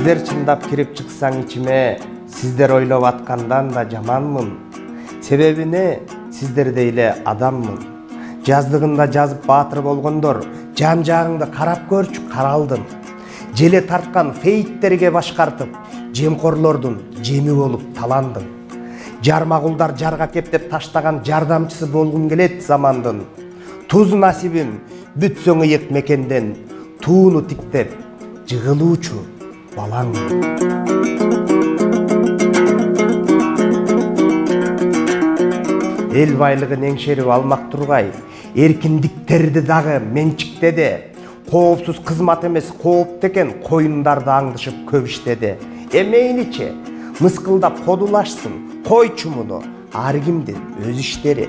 Сиздер чындап кирип чыксаң ичиме, сиздер ойлоп аткандан да жаманмын. Себебине сиздердей эле адаммын. Жаздыгында жазып баатыр болгондор, жан жагыңды карап көрчү, каралдым. Желе тарткан фейттерге башкартып, жемкорлордун жеми болуп таландым. Жармагулдар жарга кептеп таштаган жардамчысы болгум келет замандын. Туз насибим бүтсөң ыйык мекенден, тууну тиктеп жыгылуучу балаңмын. Эл байлыгын эңшерип алмак тургай, эркиндиктерди дагы менчиктеди. Коопсуз кызмат эмес, коопту экен, коюндарды аңдышып көп иштеди. Мейничи, мыскылдап кодулашсын, койчу муну, ар кимдин өз иштери.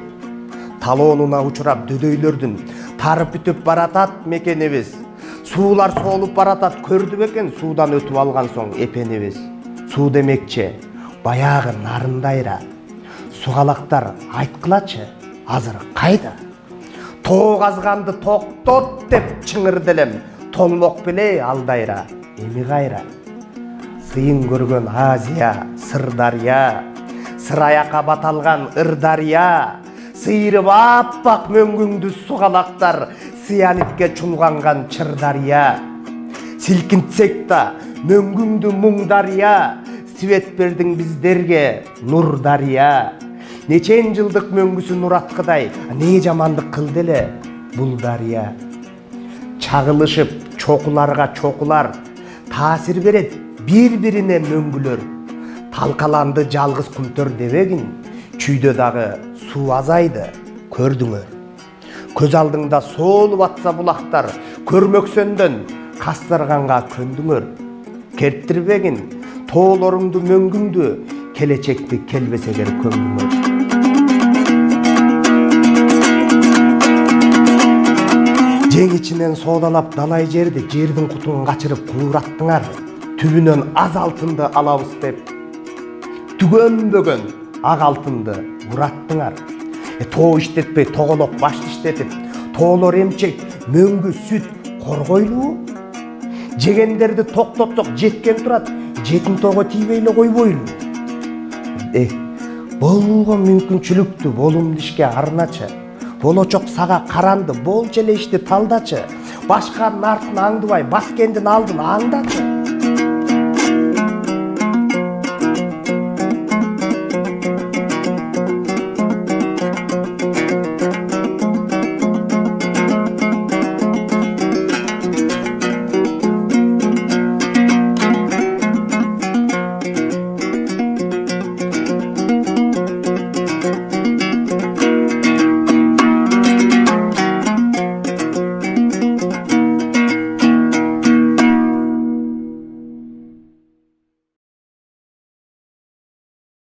Талоонуна учурап дөдөйлөрдүн тарып бүтүп баратат мекенибиз. Суулар соолуп баратат, көрдү бекен суудан өтүп алган соң эпенибиз. Суу демекчи, баягы нарындайра. Сугалактар айткылачы, азыр кайда? Тоо казганды токтот деп чыңырделем, толмок беле алдайра, эми кайра? Сыйын көргөн Азия, Сырдария, сыраяка баталган Ырдария, сыйрып аппак мөңгүңдү сугалактар, сыянитке чулганган Чырдария. Силкинтсек да мөңгүңдү муңдария, свет бердиң биздерге Нурдария. Нечен жылдык мөңгүсү Нураткыдай, не жамандык кылды эле бул дария. Чагылышып чокуларга чокулар, таасир берет бири-бирине мөңгүлөр. Талкаланды жалгыз кумтөр дебегин, чүйдө дагы суу азайды, көрдүңөр. Көз алдыңда соолуп атса булактар, көрмөксөндөн кастырганга көндүңөр. Керттирбегин тоолоруңду мөңгүңдү, келечекти келбесегер көңгүңөр. Жең ичинен соодалап далай жерди, жердин кутун качырып куураттыңар. Түбүнөн аз алтынды алабыз деп, түгөнбөгөн ак алтынды ураттыңар. Тоо иштетпей тоголок башты иштетип, тоолор эмчек, мөңгү, сүт коргойлуу. Жегендерди токтотсок жеткен турат, жетин тоого тийбей эле койбойлу. Болгон мүмкүнчүлүктү болумду ишке арначы. Болочок сага каранды, болчу эле ишти талдачы. Башканын артын аңдыбай, баскендин алдын аңдачы.